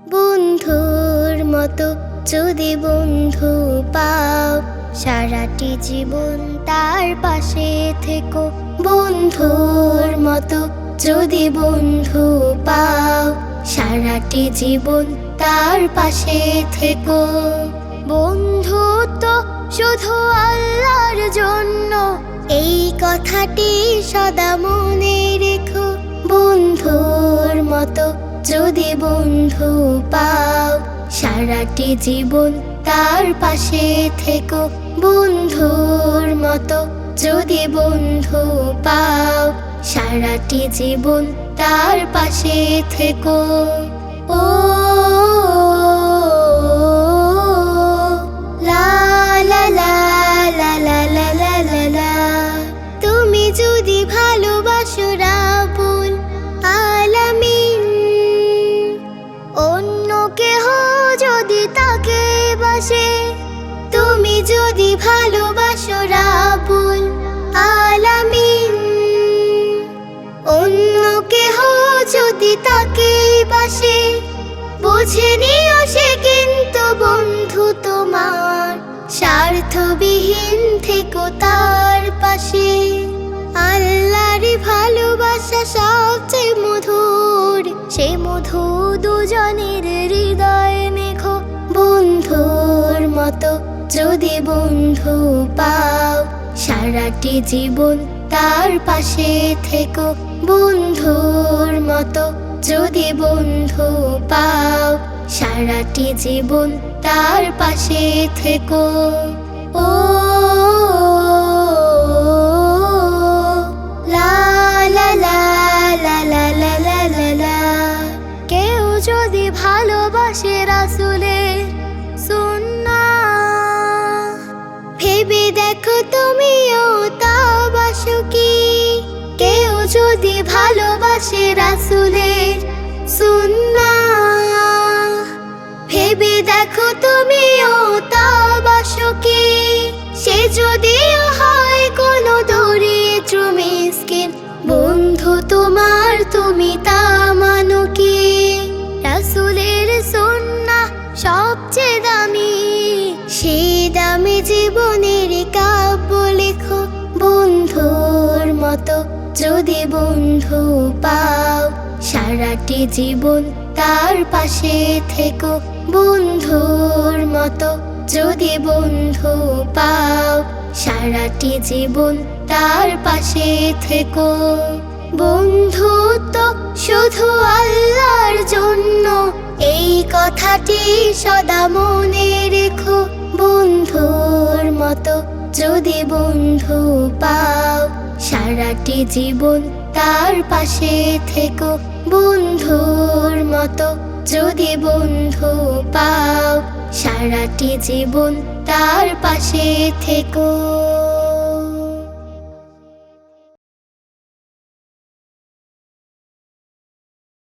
বন্ধুর মতো যদি বন্ধু পাও, সারাটি জীবন তার পাশে থেকো। বন্ধুর মতো যদি বন্ধু পাও, সারাটি জীবন তার পাশে থেকো। বন্ধুত্ব শুধু আল্লাহর জন্য, এই কথাটি সদা মনে রেখো। বন্ধুর মতো যদি বন্ধু পাও, সারাটি জীবন তার পাশে থেকো। বন্ধুর মতো যদি বন্ধু পাও, সারাটি জীবন তার পাশে থেকো। ও লা লা লা লা লা লা লা লা লা। তুমি যদি ভালোবাসো রাব্বুল আলামিন, অন্য কেহ যদি তাকে বাসে। তুমি যদি ভালোবাসো রাব্বুল আলামিন, অন্য কেহ যদি তাকে বাসে। বুঝে নিও সে কিন্তু বন্ধু তোমার, স্বার্থবিহীন থেকো তার পাশে। আল্লাহর ভালোবাসা সবচেয়ে মধুর, সে মধু দুজনের হৃদয়ে মেখো। বন্ধুর মতো যদি বন্ধু পাও, সারাটি জীবন তার পাশে থেকো। বন্ধুর মতো যদি বন্ধু পাও, সারাটি জীবন তার পাশে থেকো। ও লা লা লা লা লা লা লা লা লা। কেউ যদি ভালোবাসে রাসূলের সুন্নাহ, ভেবে দেখো তুমিও তা বাসো কি। কেউ যদি ভালোবাসে রাসূলের সুন্নাহ, ভেবে দেখো তুমিও তা বাসো কি। সে যদিও হয় কোনো দরিদ্র মিসকিন, বন্ধু তোমার তুমি তা মানো কি। রাসূলের সুন্নাহ সবচেয়ে দামি, সেই দামি জীবনের কাব্য লেখো। বন্ধুর মতো যদি বন্ধু পাও, সারাটি জীবন তার পাশে থেকো। বন্ধুর মতো যদি বন্ধু পাও, সারাটি জীবন তার পাশে থেকো। বন্ধুত্ব শুধু আল্লাহর জন্য, এই কথাটি সদা মনে রেখো। বন্ধুর মতো যদি বন্ধু পাও, সারাটি জীবন তার পাশে থেকো। বন্ধুর মতো যদি বন্ধু পাও, সারাটি জীবন তার পাশে থেকো।